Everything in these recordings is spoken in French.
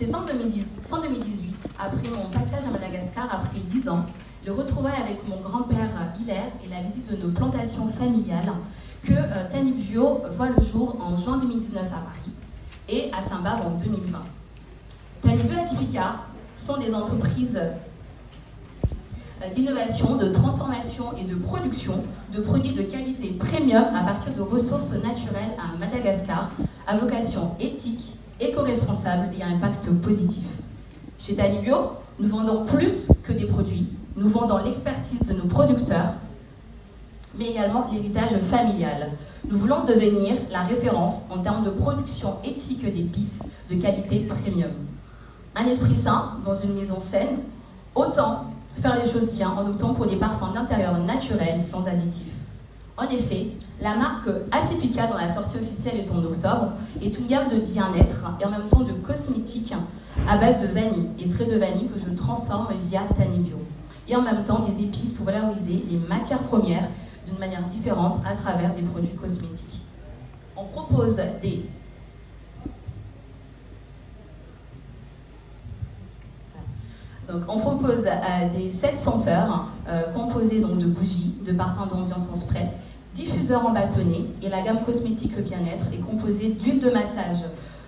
C'est fin 2018, après mon passage à Madagascar, après 10 ans, le retrouvaille avec mon grand-père Hilaire et la visite de nos plantations familiales, que Tanibio voit le jour en juin 2019 à Paris et à Saint-Barbe en 2020. Tanibio et Atypica sont des entreprises d'innovation, de transformation et de production de produits de qualité premium à partir de ressources naturelles à Madagascar, à vocation éthique, éco-responsable et à impact positif. Chez Tanibio, nous vendons plus que des produits. Nous vendons l'expertise de nos producteurs, mais également l'héritage familial. Nous voulons devenir la référence en termes de production éthique d'épices de qualité premium. Un esprit sain dans une maison saine, autant faire les choses bien en optant pour des parfums d'intérieur naturels sans additifs. En effet, la marque Atypica, dont la sortie officielle est en octobre, est une gamme de bien-être et en même temps de cosmétiques à base de vanille, extrait de vanille que je transforme via Tanibio. Et en même temps des épices pour valoriser les matières premières d'une manière différente à travers des produits cosmétiques. On propose des des 7 senteurs composées donc de bougies, de parfums d'ambiance en spray, diffuseurs en bâtonnet, et la gamme cosmétique bien-être est composée d'huile de massage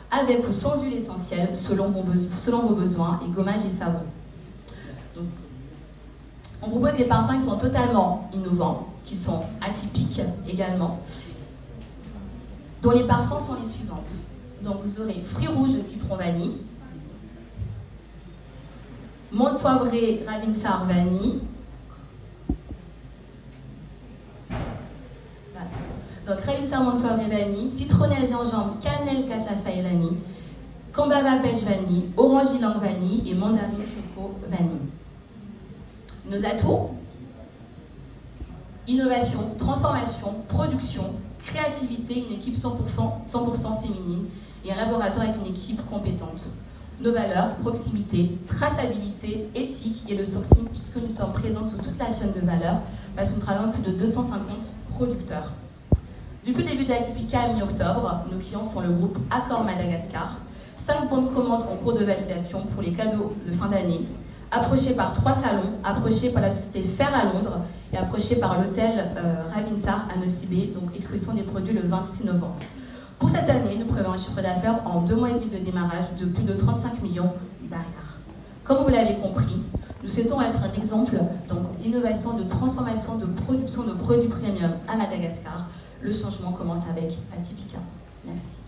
avec ou sans huile essentielle selon vos besoins et gommage et savon. Donc, on propose des parfums qui sont totalement innovants, qui sont atypiques également, dont les parfums sont les suivantes. Donc vous aurez fruits rouges, citron vanille, menthe poivrée, Ravinsar vanille. Voilà. Donc Ravinsar, menthe poivrée vanille, citronnelle gingembre, cannelle cachafaï vanille, cambava pêche vanille, orange ylang vanille et mandarine choco vanille. Nos atouts: innovation, transformation, production, créativité, une équipe 100% féminine et un laboratoire avec une équipe compétente. Nos valeurs: proximité, traçabilité, éthique et le sourcing, puisque nous sommes présents sur toute la chaîne de valeur, parce que nous travaillons avec plus de 250 producteurs. Depuis le début d'Atypica à mi-octobre, nos clients sont le groupe Accor Madagascar, 5 bons de commande en cours de validation pour les cadeaux de fin d'année, approché par 3 salons, approché par la société Fer à Londres et approché par l'hôtel Ravinsar à Nosy Be, donc exposition des produits le 26 novembre. Pour cette année, nous prévoyons un chiffre d'affaires en 2 mois et demi de démarrage de plus de 35 millions derrière. Comme vous l'avez compris, nous souhaitons être un exemple d'innovation, de transformation, de production de produits premium à Madagascar. Le changement commence avec Atypica. Merci.